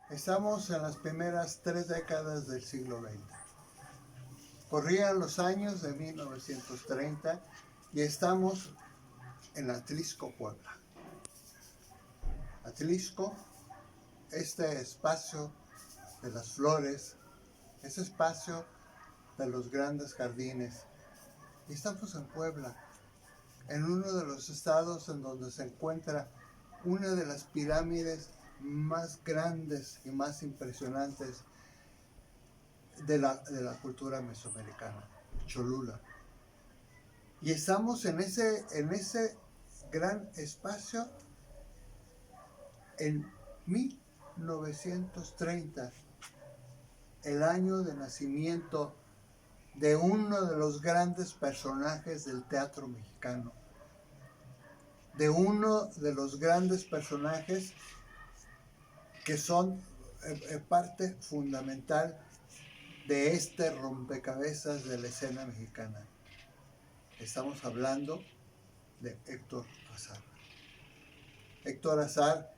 Estamos en las primeras 3 décadas del siglo XX. Corrían los años de 1930 y estamos en Atlisco, Puebla. Atlisco, este espacio de las flores, ese espacio de los grandes jardines. Y estamos en Puebla, en uno de los estados en donde se encuentra una de las pirámides más grandes y más impresionantes de la cultura mesoamericana, Cholula. Y estamos en ese gran espacio en 1930, el año de nacimiento de uno de los grandes personajes del teatro mexicano, de uno de los grandes personajes que son parte fundamental de este rompecabezas de la escena mexicana. Estamos hablando de Héctor Azar. Héctor Azar,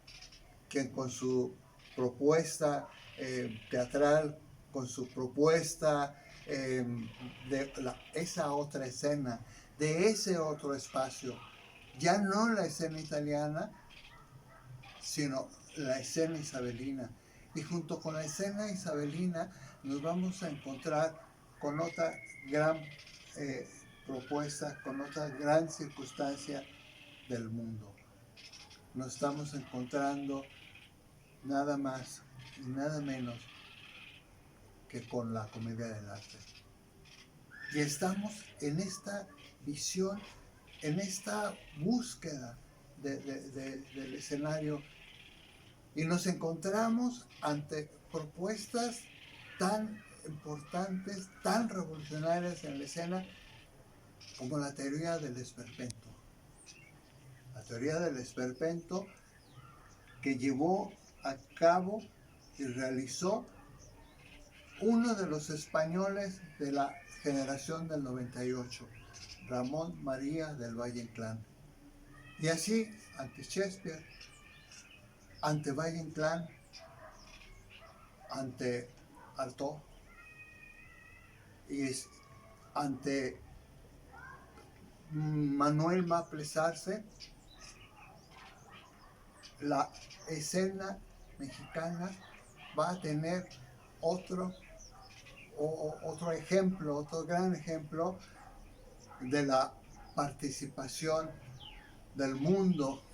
quien con su propuesta teatral, con su propuesta de esa otra escena, de ese otro espacio, ya no la escena italiana, sino la escena isabelina. Y junto con la escena isabelina nos vamos a encontrar con otra gran propuesta, con otra gran circunstancia del mundo. Nos estamos encontrando nada más y nada menos que con la comedia del arte. Y estamos en esta visión, en esta búsqueda del escenario, y nos encontramos ante propuestas tan importantes, tan revolucionarias en la escena, como la teoría del esperpento. La teoría del esperpento que llevó a cabo y realizó uno de los españoles de la generación del 98, Ramón María del Valle Inclán. Y así, ante Shakespeare, ante Valle Inclán, ante Artaud y ante Manuel Maples Arce, la escena mexicana va a tener otro ejemplo, otro gran ejemplo de la participación del mundo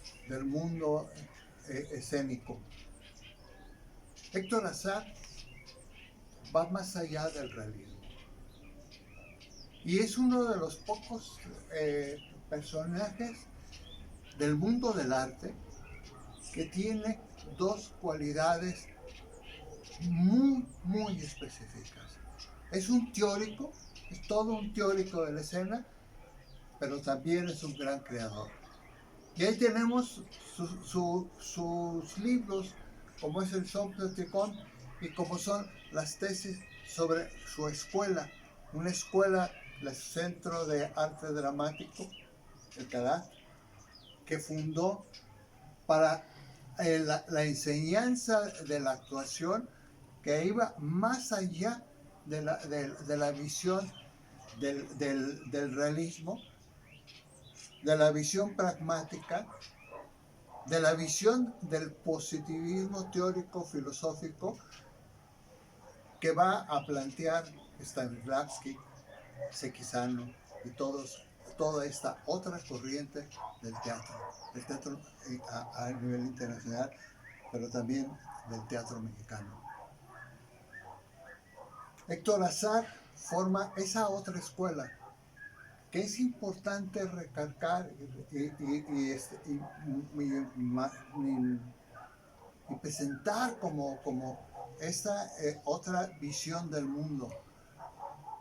escénico. Héctor Azar va más allá del realismo y es uno de los pocos personajes del mundo del arte que tiene dos cualidades muy específicas. Es un teórico, es todo un teórico de la escena, pero también es un gran creador. Y ahí tenemos sus libros, como es el Sompleticón y como son las tesis sobre su escuela, una escuela, el Centro de Arte Dramático, el CADAT, que fundó para la enseñanza de la actuación, que iba más allá de la visión del realismo, de la visión pragmática, de la visión del positivismo teórico filosófico que va a plantear Stanislavski, Sekizano y toda esta otra corriente del teatro a nivel internacional, pero también del teatro mexicano. Héctor Azar forma esa otra escuela que es importante recalcar y presentar como esta otra visión del mundo.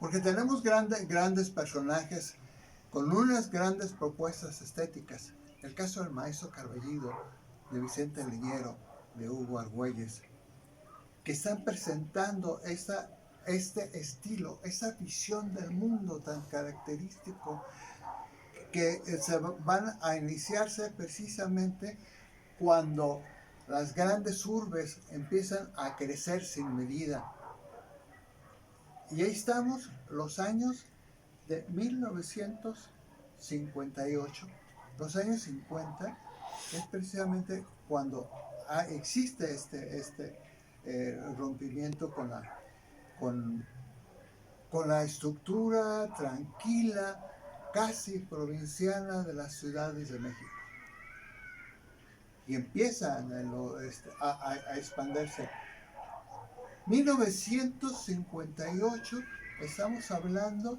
Porque tenemos grandes personajes con unas grandes propuestas estéticas. El caso del Maestro Carballido, de Vicente Leñero, de Hugo Argüelles, que están presentando este estilo, esa visión del mundo tan característico, que se van a iniciarse precisamente cuando las grandes urbes empiezan a crecer sin medida. Y ahí estamos, los años de 1958. Los años 50 es precisamente cuando existe este rompimiento con, con la estructura tranquila, casi provinciana de las ciudades de México. Y empiezan a expandirse. 1958, estamos hablando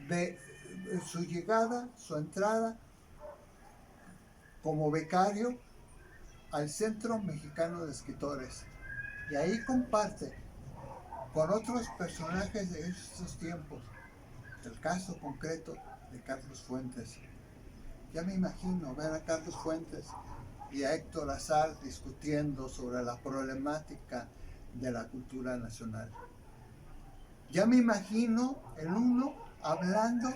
de su llegada, su entrada como becario al Centro Mexicano de Escritores. Y ahí comparte con otros personajes de estos tiempos, el caso concreto de Carlos Fuentes. Ya me imagino ver a Carlos Fuentes y a Héctor Azar discutiendo sobre la problemática de la cultura nacional. Ya me imagino el uno hablando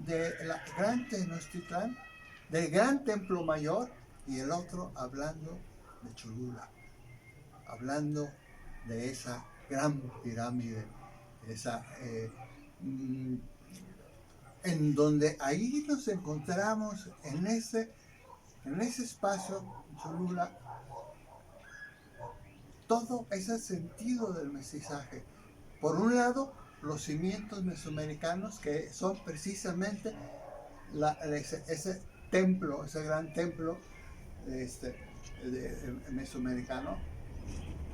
de la gran Tenochtitlán, del gran templo mayor, y el otro hablando de Cholula, hablando de esa gran pirámide, en donde ahí nos encontramos en ese espacio, Cholula, todo ese sentido del mestizaje. Por un lado, los cimientos mesoamericanos, que son precisamente ese templo, ese gran templo mesoamericano,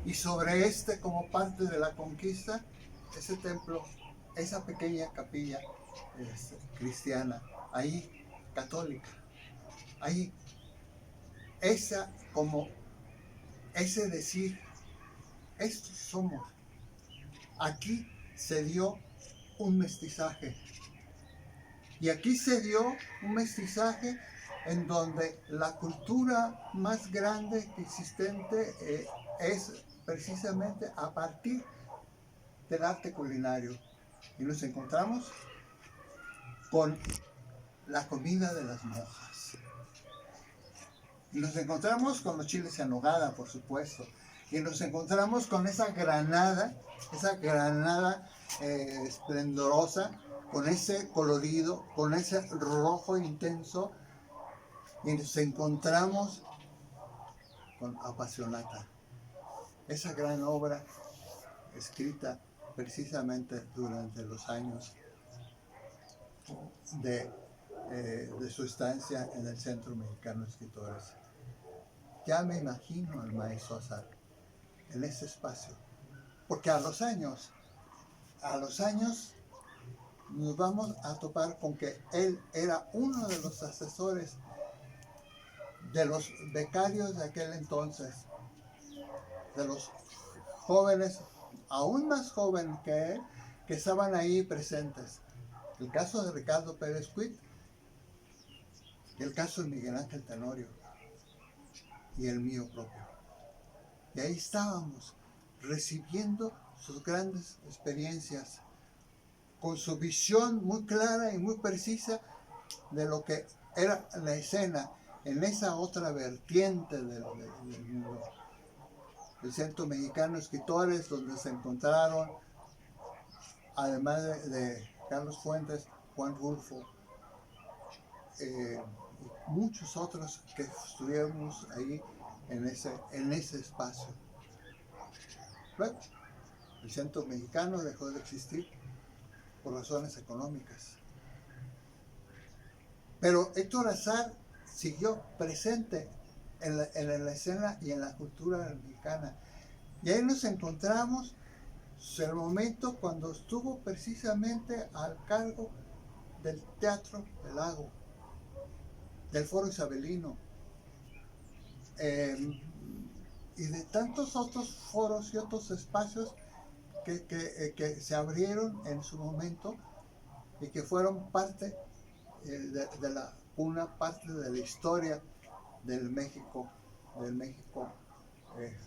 y sobre como parte de la conquista, ese templo, esa pequeña capilla cristiana, ahí católica, ahí ese decir, estos somos. Aquí se dio un mestizaje. Y aquí se dio un mestizaje en donde la cultura más grande que existente es precisamente a partir del arte culinario. Y nos encontramos con la comida de las monjas. Y nos encontramos con los chiles en nogada, por supuesto. Y nos encontramos con esa granada esplendorosa, con ese colorido, con ese rojo intenso. Y nos encontramos con Apasionata, esa gran obra escrita precisamente durante los años de su estancia en el Centro Mexicano de Escritores. Ya me imagino al maestro Azar en ese espacio, porque a los años nos vamos a topar con que él era uno de los asesores de los becarios de aquel entonces, de los jóvenes, aún más jóvenes que él, que estaban ahí presentes. El caso de Ricardo Pérez Cuit, y el caso de Miguel Ángel Tenorio, y el mío propio. Y ahí estábamos, recibiendo sus grandes experiencias, con su visión muy clara y muy precisa de lo que era la escena en esa otra vertiente del mundo. El Centro Mexicano de Escritores, donde se encontraron, además de Carlos Fuentes, Juan Rulfo, y muchos otros que estuvimos ahí en ese espacio. Luego, el Centro Mexicano dejó de existir por razones económicas. Pero Héctor Azar siguió presente en la escena y en la cultura mexicana. Y ahí nos encontramos en el momento cuando estuvo precisamente al cargo del Teatro del Lago, del Foro Isabelino, y de tantos otros foros y otros espacios que se abrieron en su momento y que fueron parte una parte de la historia del México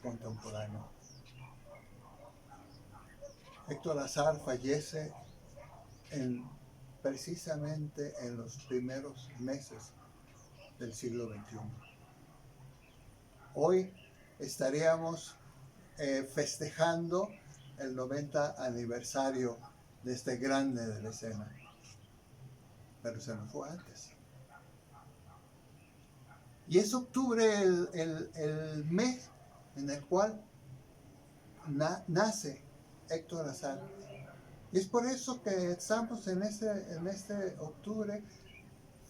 contemporáneo. Héctor Azar fallece precisamente en los primeros meses del siglo XXI. hoy estaríamos festejando el 90 aniversario de este grande de la escena. Pero se nos fue antes. Y es octubre el mes en el cual nace Héctor Azar. Y es por eso que estamos en este octubre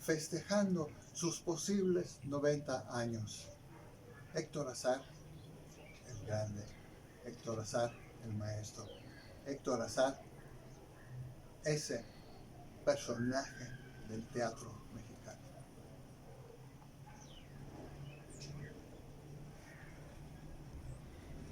festejando sus posibles 90 años. Héctor Azar, el grande. Héctor Azar, el maestro. Héctor Azar, ese personaje del teatro